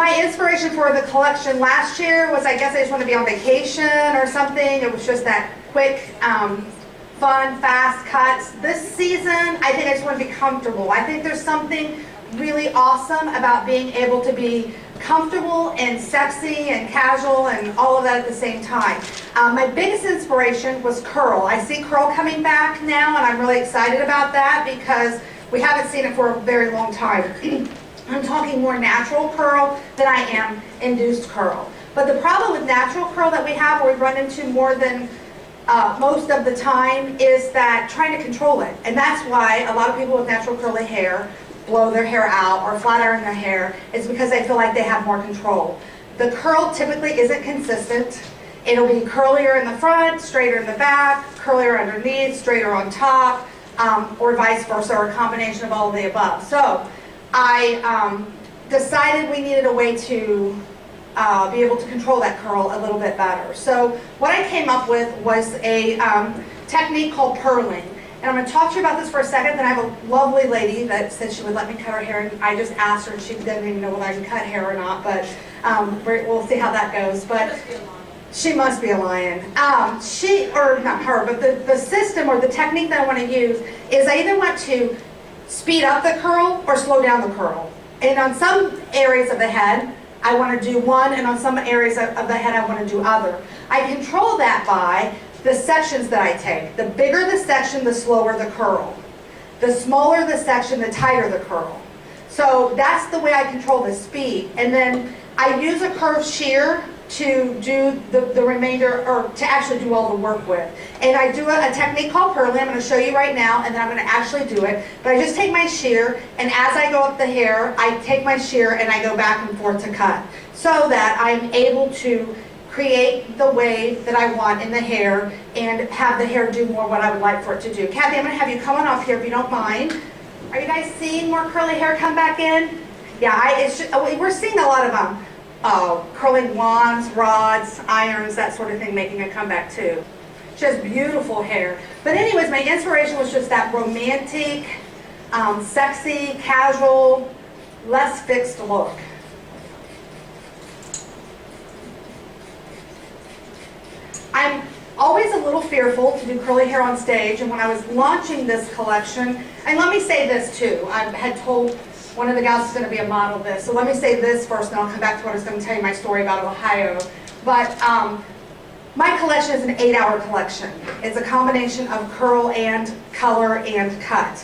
My inspiration for the collection last year was, I guess I just want to be on vacation or something. It was just that quick, fun, fast cuts. This season, I think I just want to be comfortable. I think there's something really awesome about being able to be comfortable and sexy and casual and all of that at the same time. My biggest inspiration was curl. I see curl coming back now, and I'm really excited about that because we haven't seen it for a very long time. I'm talking more natural curl than I am induced curl. But the problem with natural curl that we have, or we run into more than most of the time, is that trying to control it. And that's why a lot of people with natural curly hair blow their hair out or flat iron their hair, is because they feel like they have more control. The curl typically isn't consistent. It'll be curlier in the front, straighter in the back, curlier underneath, straighter on top, or vice versa, or a combination of all of the above. So I decided we needed a way to be able to control that curl a little bit better. So what I came up with was a technique called purling. And I'm going to talk to you about this for a second. Then I have a lovely lady that said she would let me cut her hair, and I just asked her, and she didn't even know whether I can cut hair or not, but we'll see how that goes. But she must be a lion. Or not her, but the system or the technique that I want to use is I either want to speed up the curl or slow down the curl. And on some areas of the head, I want to do one, and on some areas of the head, I want to do other. I control that by the sections that I take. The bigger the section, the slower the curl. The smaller the section, the tighter the curl. So that's the way I control the speed. And then I use a curved shear to do the remainder, or to actually do all the work with. And I do a technique called purling. I'm going to show you right now, and then I'm going to actually do it. But I just take my shear, and as I go up the hair, I take my shear and I go back and forth to cut, so that I'm able to create the wave that I want in the hair and have the hair do more what I would like for it to do. Kathy, I'm going to have you come on off here if you don't mind. Are you guys seeing more curly hair come back in? Yeah, we're seeing a lot of curling wands, rods, irons, that sort of thing making a comeback too. She has beautiful hair. But anyways, my inspiration was just that romantic, sexy, casual, less fixed look. I'm always a little fearful to do curly hair on stage, and when I was launching this collection, and let me say this too, I had told one of the gals is going to be a model of this, so let me say this first, and then I'll come back to what I was going to tell you my story about Ohio. But my collection is an 8-hour collection. It's a combination of curl and color and cut.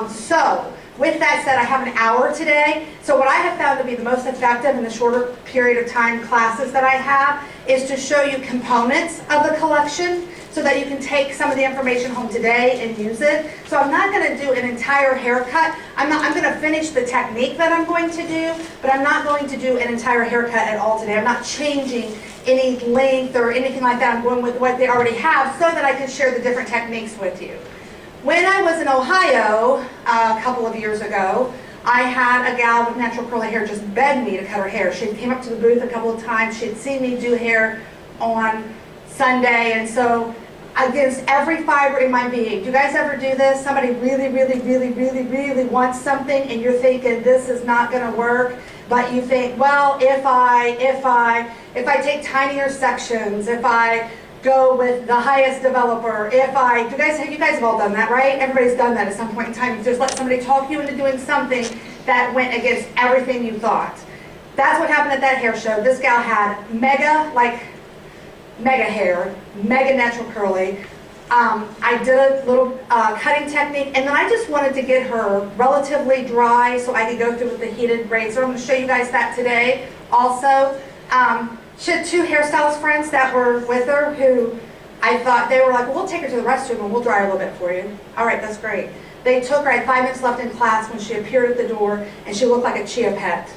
So with that said, I have an hour today. So what I have found to be the most effective in the shorter period of time classes that I have is to show you components of the collection so that you can take some of the information home today and use it. So I'm not going to do an entire haircut. I'm going to finish the technique that I'm going to do, but I'm not going to do an entire haircut at all today. I'm not changing any length or anything like that. I'm going with what they already have so that I can share the different techniques with you. When I was in Ohio a couple of years ago, I had a gal with natural curly hair just beg me to cut her hair. She came up to the booth a couple of times. She had seen me do hair on Sunday, and so against every fiber in my being. Do you guys ever do this? Somebody really wants something, and you're thinking this is not going to work, but you think, well, if I take tinier sections, if I go with the highest developer, you guys have all done that, right? Everybody's done that at some point in time. You just let somebody talk you into doing something that went against everything you thought. That's what happened at that hair show. This gal had mega hair, mega natural curly. I did a little cutting technique, and then I just wanted to get her relatively dry so I could go through with the heated razor. I'm going to show you guys that today also. She had 2 hairstylist friends that were with her who I thought, they were like, well, we'll take her to the restroom and we'll dry her a little bit for you. All right, that's great. They took her, I had 5 minutes left in class when she appeared at the door, and she looked like a chia pet.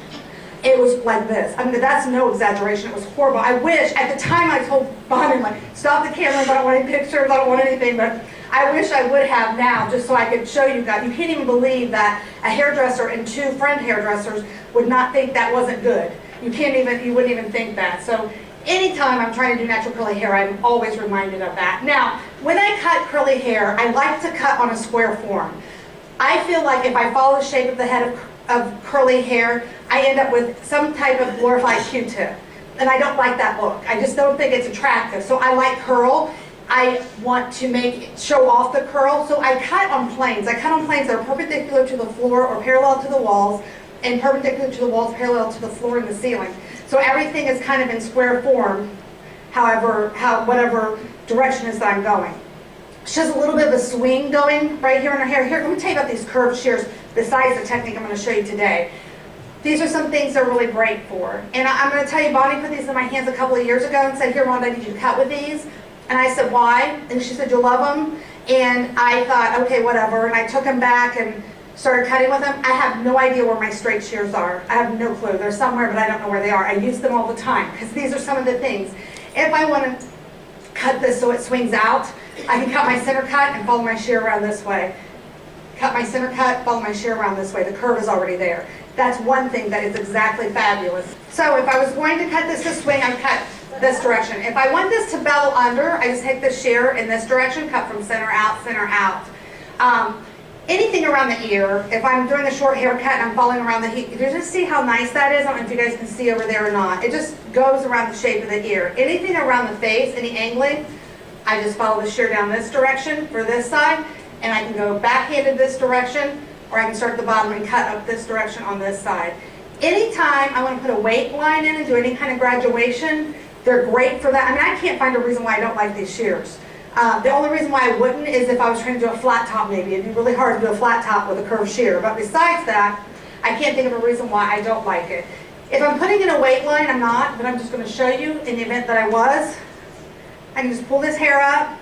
It was like this. I mean, that's no exaggeration. It was horrible. I wish, at the time I told Bonnie, like, stop the camera, I don't want any pictures, I don't want anything, but I wish I would have now, just so I could show you guys. You can't even believe that a hairdresser and 2 friend hairdressers would not think that wasn't good. You wouldn't even think that. So anytime I'm trying to do natural curly hair, I'm always reminded of that. Now, when I cut curly hair, I like to cut on a square form. I feel like if I follow the shape of the head of curly hair, I end up with some type of glorified Q-tip. And I don't like that look. I just don't think it's attractive. So I like curl. I want to show off the curl. So I cut on planes. I cut on planes that are perpendicular to the floor or parallel to the walls, and perpendicular to the walls, parallel to the floor and the ceiling. So everything is kind of in square form, whatever direction is that I'm going. She has a little bit of a swing going right here in her hair. Here, let me tell you about these curved shears besides the technique I'm going to show you today. These are some things they're really great for. And I'm going to tell you, Bonnie put these in my hands a couple of years ago and said, here, Rhonda, I need you to cut with these. And I said, why? And she said, you'll love them. And I thought, okay, whatever. And I took them back and started cutting with them. I have no idea where my straight shears are. I have no clue. They're somewhere, but I don't know where they are. I use them all the time because these are some of the things. If I want to cut this so it swings out, I can cut my center cut and follow my shear around this way. Cut my center cut, follow my shear around this way. The curve is already there. That's one thing that is exactly fabulous. So if I was going to cut this to swing, I'd cut this direction. If I want this to bevel under, I just take the shear in this direction, cut from center out, center out. Anything around the ear, if I'm doing a short haircut and I'm following around the heat, you just see how nice that is? I don't know if you guys can see over there or not. It just goes around the shape of the ear. Anything around the face, any angling, I just follow the shear down this direction for this side, and I can go backhanded this direction, or I can start at the bottom and cut up this direction on this side. Anytime I want to put a weight line in and do any kind of graduation, they're great for that. I mean, I can't find a reason why I don't like these shears. The only reason why I wouldn't is if I was trying to do a flat top maybe. It'd be really hard to do a flat top with a curved shear. But besides that, I can't think of a reason why I don't like it. If I'm putting in a weight line, I'm not, but I'm just going to show you in the event that I was. I can just pull this hair up,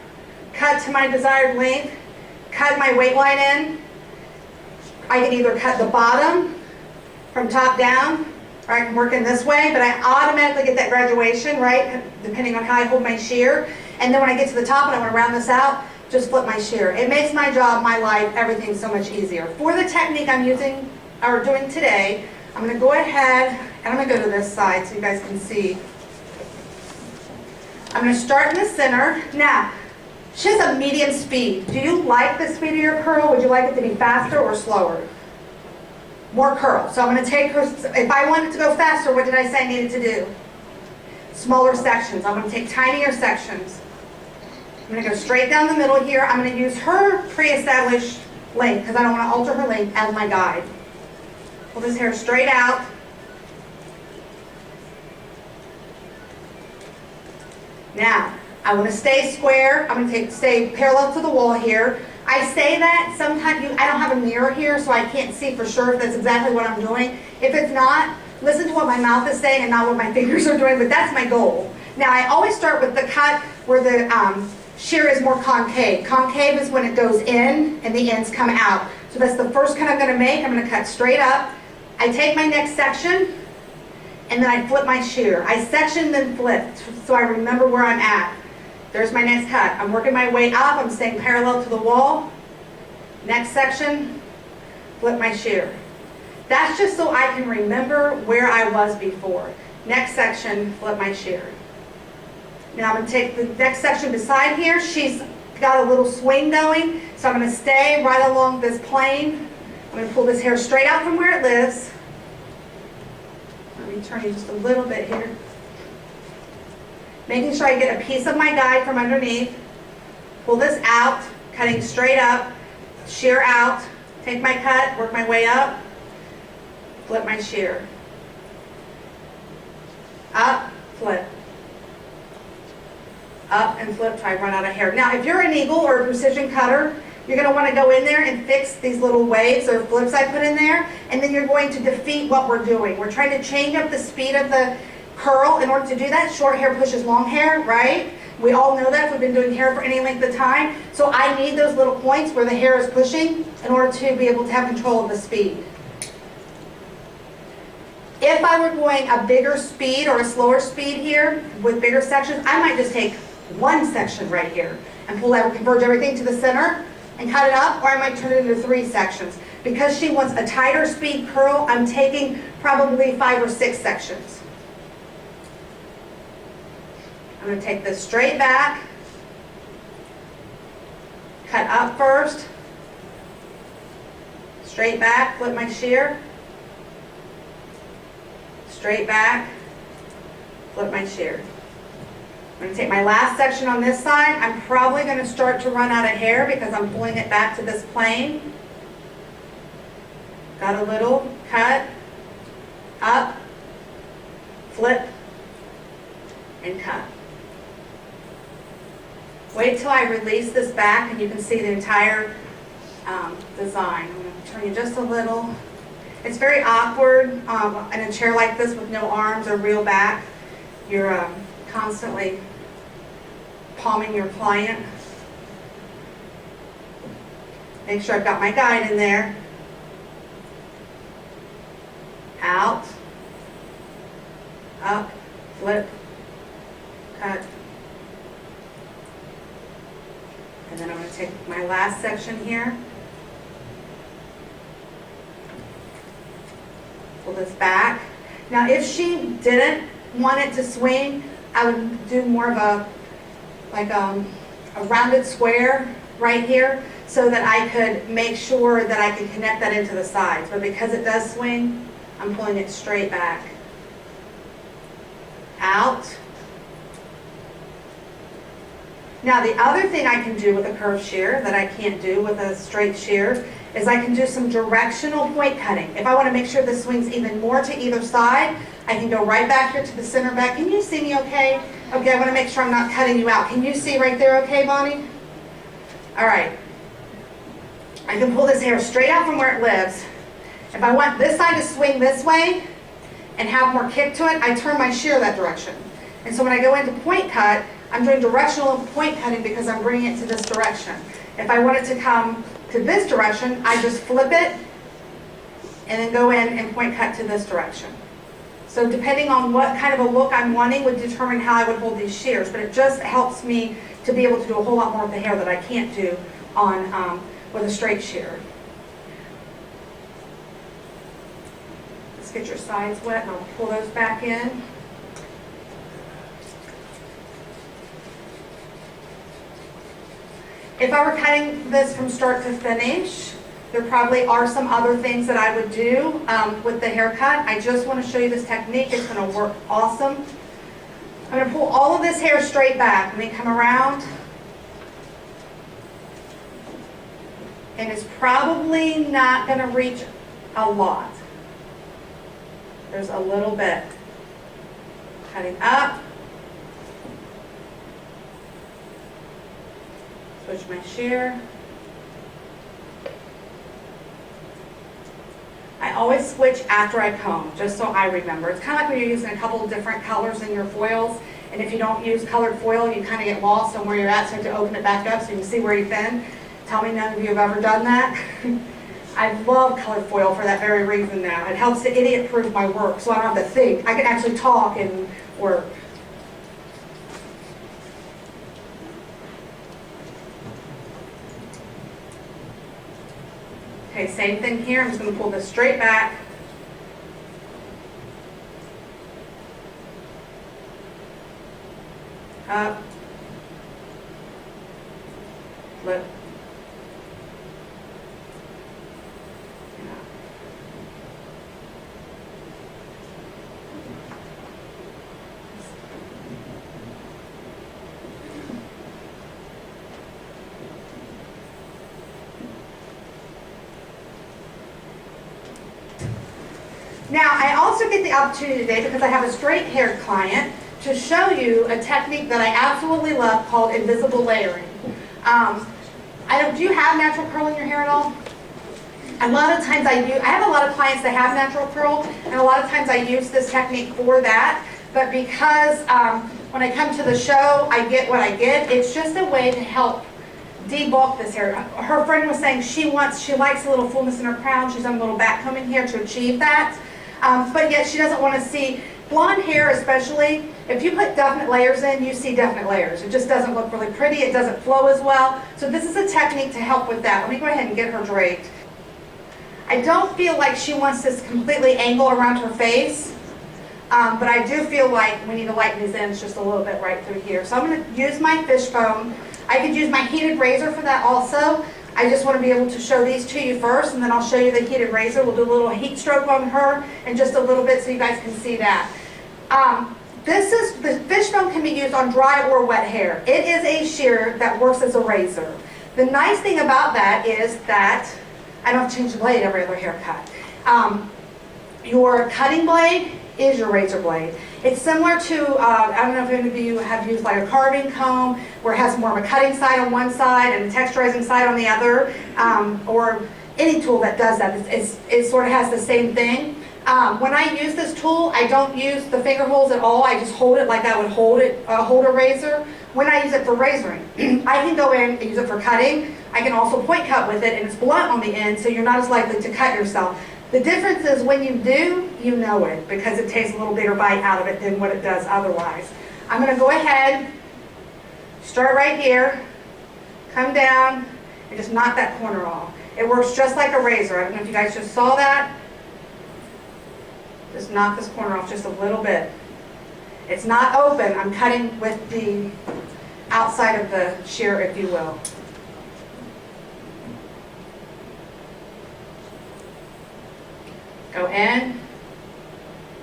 cut to my desired length, cut my weight line in. I can either cut the bottom from top down, or I can work in this way, but I automatically get that graduation, right, depending on how I hold my shear. And then when I get to the top and I want to round this out, just flip my shear. It makes my job, my life, everything so much easier. For the technique I'm using, or doing today, I'm going to go ahead, and I'm going to go to this side so you guys can see. I'm going to start in the center. Now, she has a medium speed. Do you like the speed of your curl? Would you like it to be faster or slower? More curl. So I'm going to take her, if I wanted to go faster, what did I say I needed to do? Smaller sections. I'm going to take tinier sections. I'm going to go straight down the middle here. I'm going to use her pre-established length because I don't want to alter her length as my guide. Pull this hair straight out. Now, I want to stay square. I'm going to stay parallel to the wall here. I say that sometimes I don't have a mirror here, so I can't see for sure if that's exactly what I'm doing. If it's not, listen to what my mouth is saying and not what my fingers are doing, but that's my goal. Now, I always start with the cut where the shear is more concave. Concave is when it goes in and the ends come out. So that's the first cut I'm going to make. I'm going to cut straight up. I take my next section, and then I flip my shear. I section, then flip, so I remember where I'm at. There's my next cut. I'm working my way up. I'm staying parallel to the wall. Next section, flip my shear. That's just so I can remember where I was before. Next section, flip my shear. Now I'm going to take the next section beside here. She's got a little swing going, so I'm going to stay right along this plane. I'm going to pull this hair straight out from where it lives. Let me turn you just a little bit here. Making sure I get a piece of my guide from underneath. Pull this out, cutting straight up, shear out, take my cut, work my way up, flip my shear. Up, flip. Up and flip till I run out of hair. Now, if you're an eagle or a precision cutter, you're going to want to go in there and fix these little waves or flips I put in there, and then you're going to defeat what we're doing. We're trying to change up the speed of the curl. In order to do that, short hair pushes long hair, right? We all know that if we've been doing hair for any length of time. So I need those little points where the hair is pushing in order to be able to have control of the speed. If I were going a bigger speed or a slower speed here with bigger sections, I might just take one section right here and pull that, converge everything to the center and cut it up, or I might turn it into 3 sections. Because she wants a tighter speed curl, I'm taking probably 5 or 6 sections. I'm going to take this straight back, cut up first, straight back, flip my shear, straight back, flip my shear. I'm going to take my last section on this side. I'm probably going to start to run out of hair because I'm pulling it back to this plane. Got a little cut, up, flip, and cut. Wait till I release this back and you can see the entire design. I'm going to turn you just a little. It's very awkward in a chair like this with no arms or real back. You're constantly palming your client. Make sure I've got my guide in there. Out, up, flip, cut. And then I'm going to take my last section here. Pull this back. Now if she didn't want it to swing, I would do more of a rounded square right here so that I could make sure that I could connect that into the sides. But because it does swing, I'm pulling it straight back. Out. Now the other thing I can do with a curved shear that I can't do with a straight shear is I can do some directional point cutting. If I want to make sure this swings even more to either side, I can go right back here to the center back. Can you see me okay? Okay, I want to make sure I'm not cutting you out. Can you see right there okay, Bonnie? All right. I can pull this hair straight out from where it lives. If I want this side to swing this way and have more kick to it, I turn my shear that direction. And so when I go into point cut, I'm doing directional point cutting because I'm bringing it to this direction. If I want it to come to this direction, I just flip it and then go in and point cut to this direction. So depending on what kind of a look I'm wanting would determine how I would hold these shears, but it just helps me to be able to do a whole lot more with the hair that I can't do on with a straight shear. Let's get your sides wet and I'll pull those back in. If I were cutting this from start to finish, there probably are some other things that I would do with the haircut. I just want to show you this technique. It's going to work awesome. I'm going to pull all of this hair straight back. Let me come around. And it's probably not going to reach a lot. There's a little bit. Cutting up. Switch my shear. I always switch after I comb, just so I remember. It's kind of like when you're using a couple of different colors in your foils, and if you don't use colored foil, you kind of get lost on where you're at, so you have to open it back up so you can see where you've been. Tell me none of you have ever done that. I love colored foil for that very reason now. It helps to idiot-proof my work, so I don't have to think. I can actually talk and work. Okay, same thing here. I'm just going to pull this straight back. Up. Flip. And up. Now, I also get the opportunity today, because I have a straight-haired client, to show you a technique that I absolutely love called invisible layering. Do you have natural curl in your hair at all? A lot of times I have a lot of clients that have natural curl, and a lot of times I use this technique for that. But because when I come to the show, I get what I get, it's just a way to help debulk this hair. Her friend was saying she likes a little fullness in her crown. She's done a little back combing here to achieve that. But yet she doesn't want to see blonde hair, especially. If you put definite layers in, you see definite layers. It just doesn't look really pretty. It doesn't flow as well. So this is a technique to help with that. Let me go ahead and get her draped. I don't feel like she wants this completely angled around her face, but I do feel like we need to lighten these ends just a little bit right through here. So I'm going to use my fishbone. I could use my heated razor for that also. I just want to be able to show these to you first, and then I'll show you the heated razor. We'll do a little heat stroke on her in just a little bit so you guys can see that. The fishbone can be used on dry or wet hair. It is a shear that works as a razor. The nice thing about that is that I don't have to change the blade every other haircut. Your cutting blade is your razor blade. It's similar to, I don't know if any of you have used like a carving comb where it has more of a cutting side on one side and a texturizing side on the other, or any tool that does that. It sort of has the same thing. When I use this tool, I don't use the finger holes at all. I just hold it like I would hold a razor. When I use it for razoring, I can go in and use it for cutting. I can also point cut with it, and it's blunt on the end, so you're not as likely to cut yourself. The difference is when you do, you know it, because it takes a little bigger bite out of it than what it does otherwise. I'm going to go ahead, start right here, come down, and just knock that corner off. It works just like a razor. I don't know if you guys just saw that. Just knock this corner off just a little bit. It's not open. I'm cutting with the outside of the shear, if you will. Go in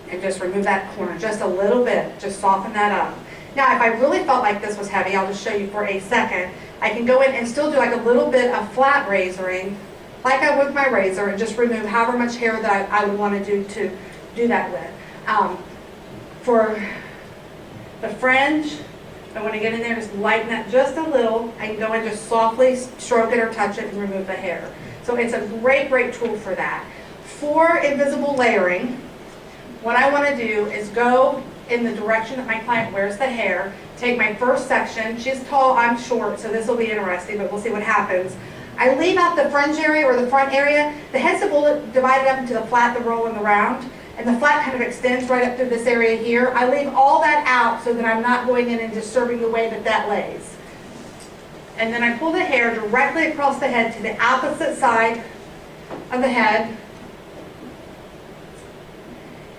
and just remove that corner just a little bit. Just soften that up. Now, if I really felt like this was heavy, I'll just show you for a second. I can go in and still do like a little bit of flat razoring, like I would with my razor, and just remove however much hair that I would want to do that with. For the fringe, I want to get in there, just lighten that just a little. I can go in, just softly stroke it or touch it and remove the hair. So it's a great, great tool for that. For invisible layering, what I want to do is go in the direction that my client wears the hair, take my first section. She's tall, I'm short, so this will be interesting, but we'll see what happens. I leave out the fringe area or the front area. The head's divided up into the flat, the roll, and the round, and the flat kind of extends right up through this area here. I leave all that out so that I'm not going in and disturbing the way that that lays. And then I pull the hair directly across the head to the opposite side of the head.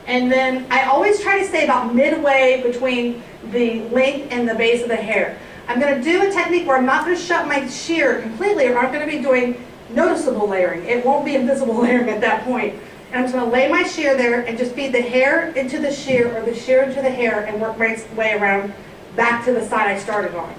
And then I always try to stay about midway between the length and the base of the hair. I'm going to do a technique where I'm not going to shut my shear completely, or I'm going to be doing noticeable layering. It won't be invisible layering at that point. And I'm just going to lay my shear there and just feed the hair into the shear, or the shear into the hair, and work my way around back to the side I started on.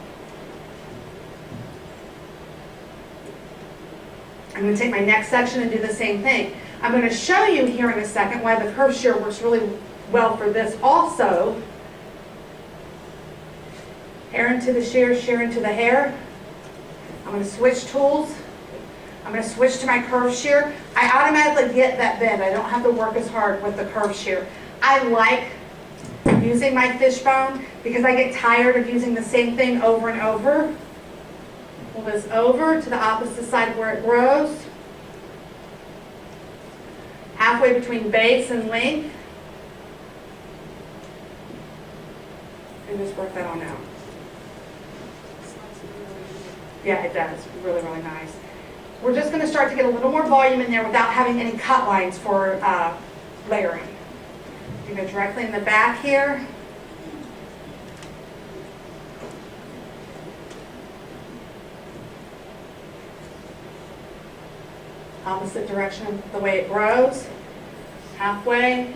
I'm going to take my next section and do the same thing. I'm going to show you here in a second why the curved shear works really well for this also. Hair into the shear, shear into the hair. I'm going to switch tools. I'm going to switch to my curved shear. I automatically get that bend. I don't have to work as hard with the curved shear. I like using my fishbone because I get tired of using the same thing over and over. Pull this over to the opposite side where it grows. Halfway between base and length. And just work that on out. Yeah, it does. Really, really nice. We're just going to start to get a little more volume in there without having any cut lines for layering. You go directly in the back here. Opposite direction of the way it grows. Halfway.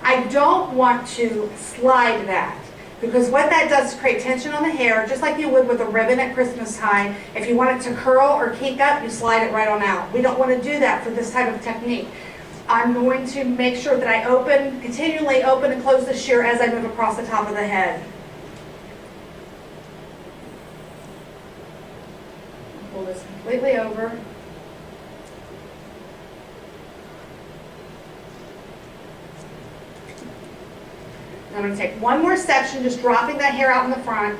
I don't want to slide that, because what that does is create tension on the hair, just like you would with a ribbon at Christmas time. If you want it to curl or kink up, you slide it right on out. We don't want to do that for this type of technique. I'm going to make sure that I continually open and close the shear as I move across the top of the head. Pull this completely over. I'm going to take one more section, just dropping that hair out in the front.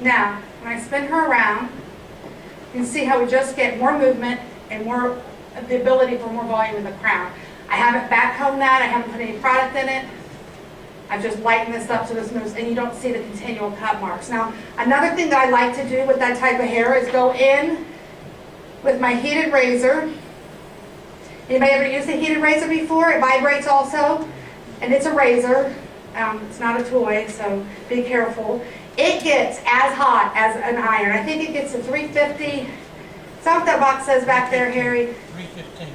Now, when I spin her around, you can see how we just get more movement and more the ability for more volume in the crown. I haven't backcombed that. I haven't put any product in it. I've just lightened this up so this moves, and you don't see the continual cut marks. Now, another thing that I like to do with that type of hair is go in with my heated razor. Anybody ever used a heated razor before? It vibrates also, and it's a razor. It's not a toy, so be careful. It gets as hot as an iron. I think it gets to 350. Is that what that box says back there, Harry? 315.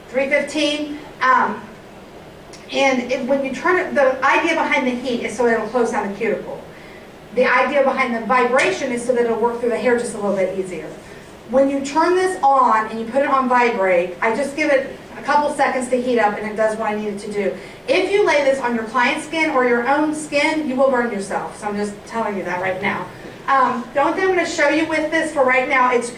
315. When you turn it, the idea behind the heat is so it'll close down the cuticle. The idea behind the vibration is so that it'll work through the hair just a little bit easier. When you turn this on and you put it on vibrate, I just give it a couple seconds to heat up and it does what I need it to do. If you lay this on your client's skin or your own skin, you will burn yourself. So I'm just telling you that right now. The only thing I'm going to show you with this for right now, it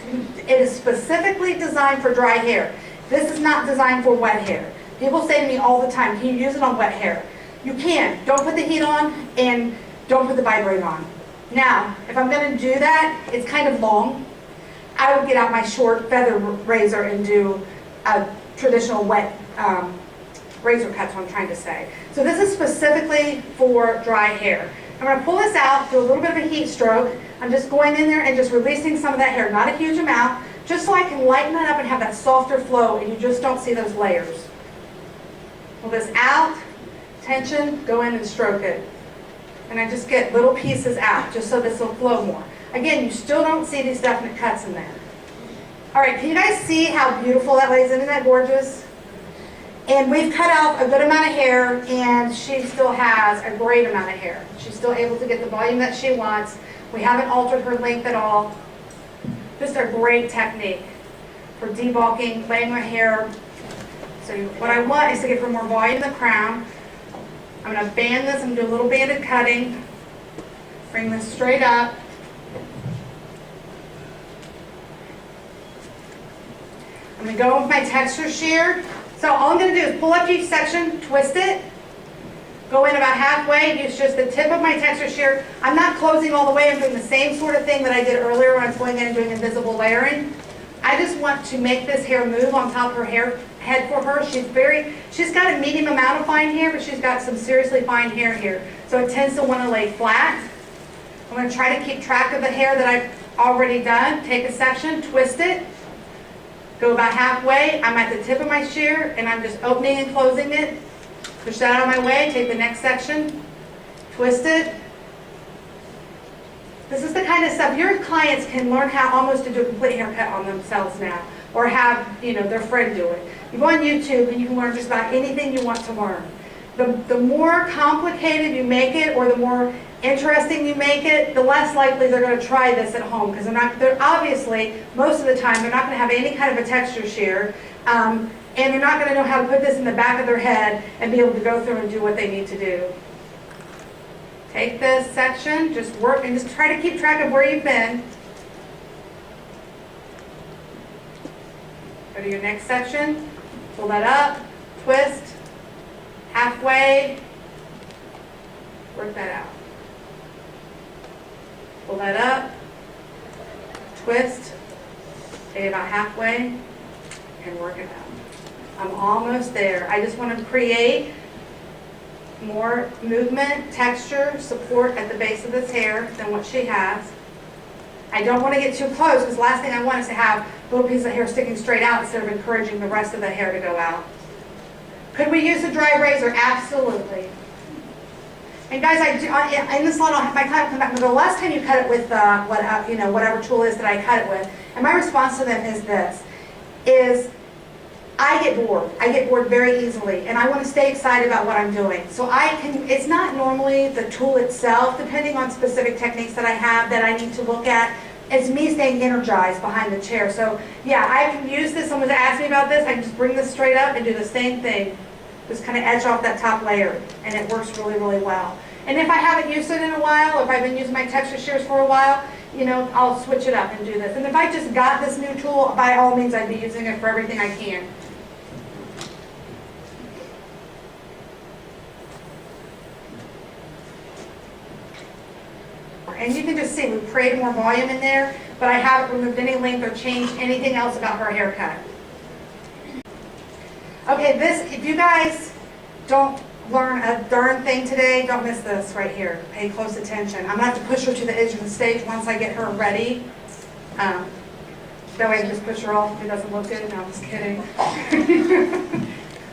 is specifically designed for dry hair. This is not designed for wet hair. People say to me all the time, can you use it on wet hair? You can. Don't put the heat on and don't put the vibrate on. Now, if I'm going to do that, it's kind of long. I would get out my short feather razor and do a traditional wet razor cut, what I'm trying to say. So this is specifically for dry hair. I'm going to pull this out, do a little bit of a heat stroke. I'm just going in there and just releasing some of that hair, not a huge amount, just so I can lighten that up and have that softer flow and you just don't see those layers. Pull this out, tension, go in and stroke it. And I just get little pieces out, just so this will flow more. Again, you still don't see these definite cuts in there. All right, can you guys see how beautiful that lays in? Isn't that gorgeous? And we've cut out a good amount of hair, and she still has a great amount of hair. She's still able to get the volume that she wants. We haven't altered her length at all. Just a great technique for debulking, laying her hair. So what I want is to give her more volume in the crown. I'm going to band this. I'm going to do a little banded cutting. Bring this straight up. I'm going to go with my texture shear. So all I'm going to do is pull up each section, twist it, go in about halfway, use just the tip of my texture shear. I'm not closing all the way. I'm doing the same sort of thing that I did earlier when I was going in and doing invisible layering. I just want to make this hair move on top of her head for her. She's got a medium amount of fine hair, but she's got some seriously fine hair here. So it tends to want to lay flat. I'm going to try to keep track of the hair that I've already done. Take a section, twist it, go about halfway. I'm at the tip of my shear, and I'm just opening and closing it. Push that out of my way, take the next section, twist it. This is the kind of stuff your clients can learn how almost to do a complete haircut on themselves now, or have their friend do it. You go on YouTube and you can learn just about anything you want to learn. The more complicated you make it, or the more interesting you make it, the less likely they're going to try this at home, because they're obviously, most of the time, they're not going to have any kind of a texture shear, and they're not going to know how to put this in the back of their head and be able to go through and do what they need to do. Take this section, just work, and just try to keep track of where you've been. Go to your next section, pull that up, twist, halfway, work that out. Pull that up, twist, take it about halfway, and work it out. I'm almost there. I just want to create more movement, texture, support at the base of this hair than what she has. I don't want to get too close, because the last thing I want is to have a little piece of hair sticking straight out instead of encouraging the rest of the hair to go out. Could we use a dry razor? Absolutely. And guys, in this lot, I'll have my client come back and go, the last time you cut it with whatever tool is that I cut it with. And my response to them is this, I get bored. I get bored very easily, and I want to stay excited about what I'm doing. So it's not normally the tool itself, depending on specific techniques that I have that I need to look at. It's me staying energized behind the chair. So yeah, I can use this. Someone's asked me about this. I can just bring this straight up and do the same thing. Just kind of edge off that top layer, and it works really, really well. And if I haven't used it in a while, or if I've been using my texture shears for a while, I'll switch it up and do this. And if I just got this new tool, by all means, I'd be using it for everything I can. And you can just see we've created more volume in there, but I haven't removed any length or changed anything else about her haircut. Okay, if you guys don't learn a darn thing today, don't miss this right here. Pay close attention. I'm gonna have to push her to the edge of the stage once I get her ready. That way I can just push her off if it doesn't look good. No, I'm just kidding.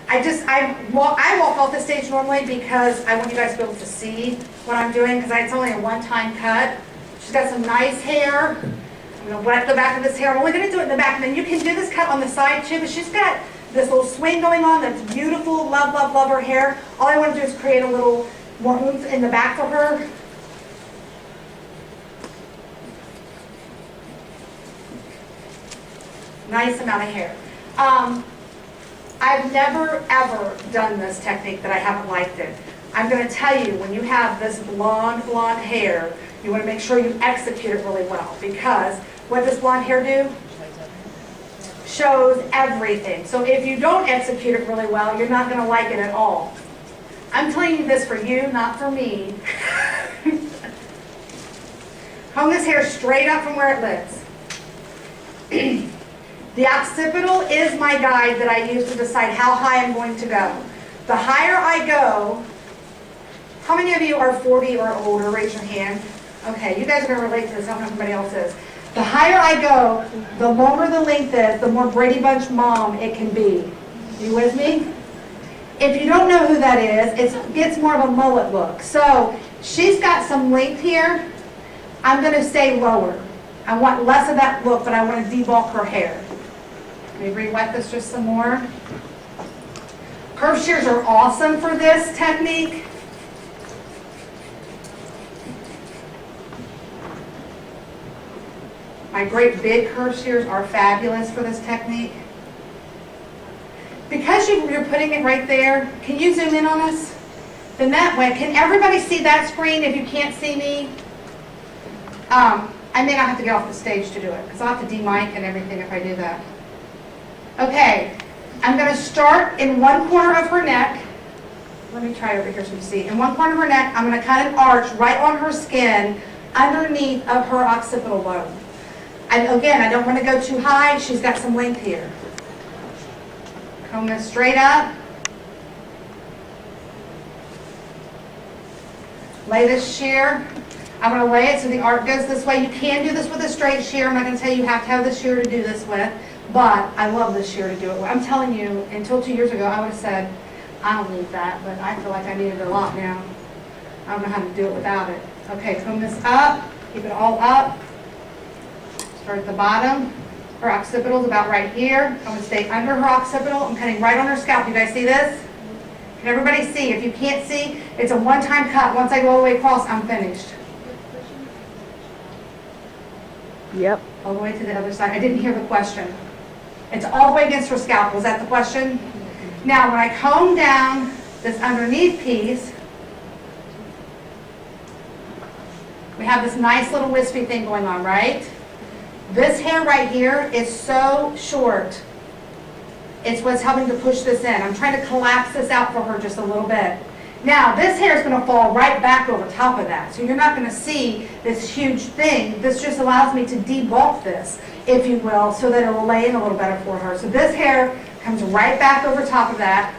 I walk off the stage normally because I want you guys to be able to see what I'm doing, because it's only a one-time cut. She's got some nice hair. I'm gonna wet the back of this hair. I'm only gonna do it in the back, and then you can do this cut on the side too, but she's got this little swing going on that's beautiful. Love, love, love her hair. All I want to do is create a little more oomph in the back for her. Nice amount of hair. I've never ever done this technique that I haven't liked it. I'm going to tell you, when you have this blonde hair, you want to make sure you execute it really well, because what does blonde hair do? Shows everything. So if you don't execute it really well, you're not going to like it at all. I'm telling you this for you, not for me. Comb this hair straight up from where it lives. The occipital is my guide that I use to decide how high I'm going to go. The higher I go, how many of you are 40 or older? Raise your hand. Okay, you guys are going to relate to this. I don't know if anybody else is. The higher I go, the longer the length is, the more Brady Bunch mom it can be. You with me? If you don't know who that is, it gets more of a mullet look. So she's got some length here. I'm going to stay lower. I want less of that look, but I want to debulk her hair. Let me re-wet this just some more. Curved shears are awesome for this technique. My great big curved shears are fabulous for this technique. Because you're putting it right there, can you zoom in on us? Then that way, can everybody see that screen if you can't see me? I may not have to get off the stage to do it, because I'll have to de-mic and everything if I do that. Okay, I'm going to start in one corner of her neck. Let me try over here so you see. In one corner of her neck, I'm going to cut an arch right on her skin underneath of her occipital bone. And again, I don't want to go too high. She's got some length here. Comb this straight up. Lay this shear. I'm going to lay it so the arc goes this way. You can do this with a straight shear. I'm not going to tell you you have to have the shear to do this with, but I love this shear to do it with. I'm telling you, until 2 years ago, I would have said, I don't need that, but I feel like I need it a lot now. I don't know how to do it without it. Okay, comb this up. Keep it all up. Start at the bottom. Her occipital is about right here. I'm going to stay under her occipital. I'm cutting right on her scalp. You guys see this? Can everybody see? If you can't see, it's a one-time cut. Once I go all the way across, I'm finished. Yep. All the way to the other side. I didn't hear the question. It's all the way against her scalp. Was that the question? Now, when I comb down this underneath piece, we have this nice little wispy thing going on, right? This hair right here is so short. It's what's helping to push this in. I'm trying to collapse this out for her just a little bit. Now, this hair is going to fall right back over top of that. So you're not going to see this huge thing. This just allows me to debulk this, if you will, so that it will lay in a little better for her. So this hair comes right back over top of that.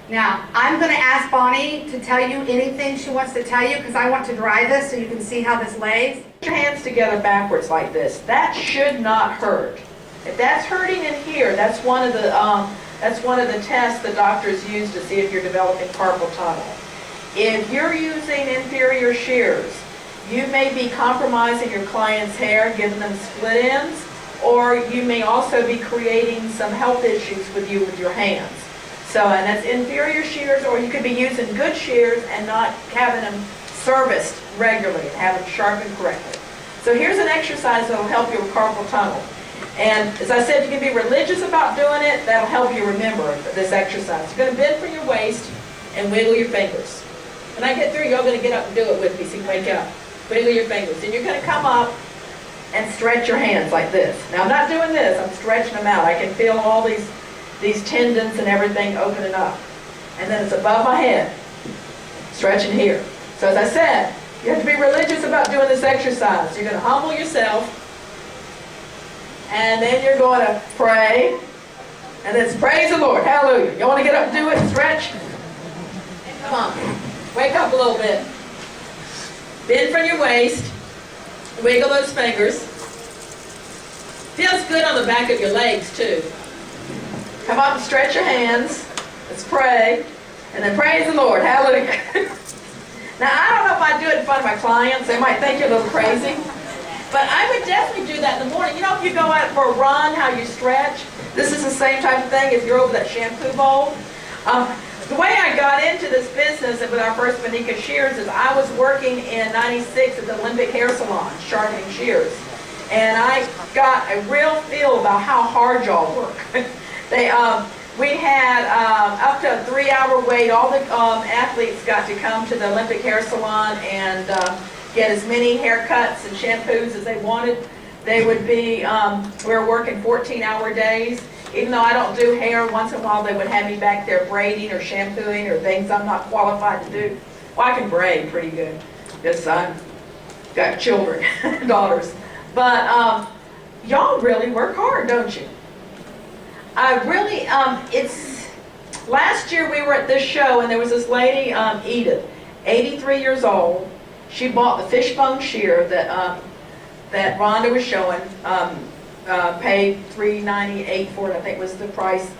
Now, I'm going to ask Bonnie to tell you anything she wants to tell you, because I want to dry this so you can see how this lays. Put your hands together backwards like this. That should not hurt. If that's hurting in here, that's one of the tests the doctors use to see if you're developing carpal tunnel. If you're using inferior shears, you may be compromising your client's hair, giving them split ends, or you may also be creating some health issues with your hands. So, and that's inferior shears, or you could be using good shears and not having them serviced regularly and have them sharpened correctly. So here's an exercise that will help you with carpal tunnel. And as I said, you can be religious about doing it. That'll help you remember this exercise. You're going to bend from your waist and wiggle your fingers. When I get through, you're going to get up and do it with me so you can wake up. Wiggle your fingers. And you're going to come up and stretch your hands like this. Now, I'm not doing this. I'm stretching them out. I can feel all these tendons and everything opening up. And then it's above my head, stretching here. So as I said, You have to be religious about doing this exercise. You're going to humble yourself, and then you're going to pray, and then praise the Lord. Hallelujah. You want to get up and do it? Stretch? Come on. Wake up a little bit. Bend from your waist. Wiggle those fingers. Feels good on the back of your legs, too. Come up and stretch your hands. Let's pray. And then praise the Lord. Hallelujah. Now, I don't know if I do it in front of my clients. They might think you're a little crazy. But I would definitely do that in the morning. You know, if you go out for a run, how you stretch, this is the same type of thing if you're over that shampoo bowl. The way I got into this business with our first Bonica Shears is I was working in '96 at the Olympic Hair Salon, sharpening shears. And I got a real feel about how hard y'all work. We had up to a 3-hour wait. All the athletes got to come to the Olympic Hair Salon and get as many haircuts and shampoos as they wanted. They would be, we were working 14-hour days. Even though I don't do hair, once in a while they would have me back there braiding or shampooing or things I'm not qualified to do. Well, I can braid pretty good because I've got children, daughters. But y'all really work hard, don't you? I really, last year we were at this show and there was this lady, Edith, 83 years old. She bought the fishbone shear that Rhonda was showing, paid $398 for it, I think was the price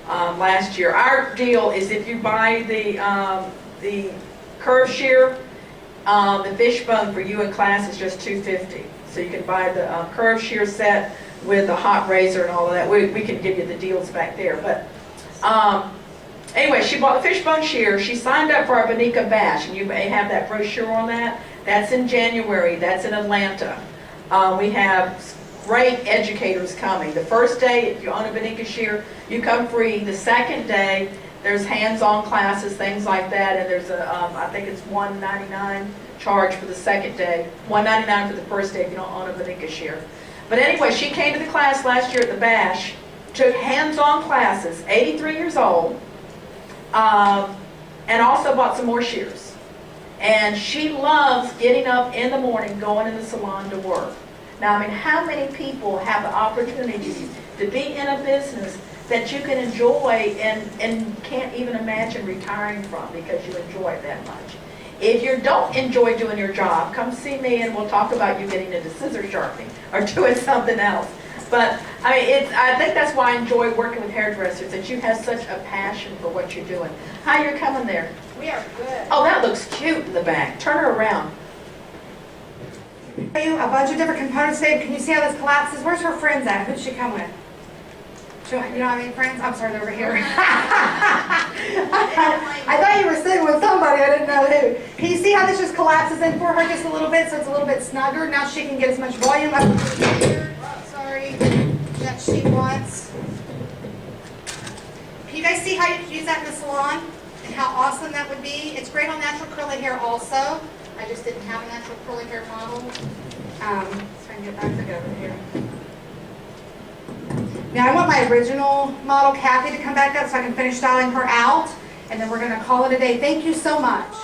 last year. Our deal is if you buy the curve shear, the fishbone for you in class is just $250. So you can buy the curve shear set with the hot razor and all of that. We can give you the deals back there. But anyway, she bought the fishbone shear. She signed up for our Bonica Bash, and you may have that brochure on that. That's in January. That's in Atlanta. We have great educators coming. The first day, if you own a Bonica shear, you come free. The second day, there's hands-on classes, things like that, and there's a, I think it's $199 charge for the second day, $199 for the first day if you don't own a Bonica shear. But anyway, she came to the class last year at the Bash, took hands-on classes, 83 years old, and also bought some more shears. And she loves getting up in the morning, going in the salon to work. Now, I mean, how many people have the opportunity to be in a business that you can enjoy and can't even imagine retiring from because you enjoy it that much? If you don't enjoy doing your job, come see me and we'll talk about you getting into scissor sharpening or doing something else. But I mean, I think that's why I enjoy working with hairdressers, that you have such a passion for what you're doing. How you're coming there? We are good. Oh, that looks cute in the back. Turn her around. A bunch of different components today. Can you see how this collapses? Where's her friends at? Who'd she come with? You don't have any friends? I'm sorry, they're over here. I thought you were sitting with somebody. I didn't know who. Can you see how this just collapses in for her just a little bit so it's a little bit snugger? Now she can get as much volume up here. Sorry, that she wants. Can you guys see how you can use that in the salon and how awesome that would be? It's great on natural curly hair also. I just didn't have a natural curly hair model. So I can get back over here. Now I want my original model, Kathy, to come back up so I can finish styling her out. And then we're going to call it a day. Thank you so much.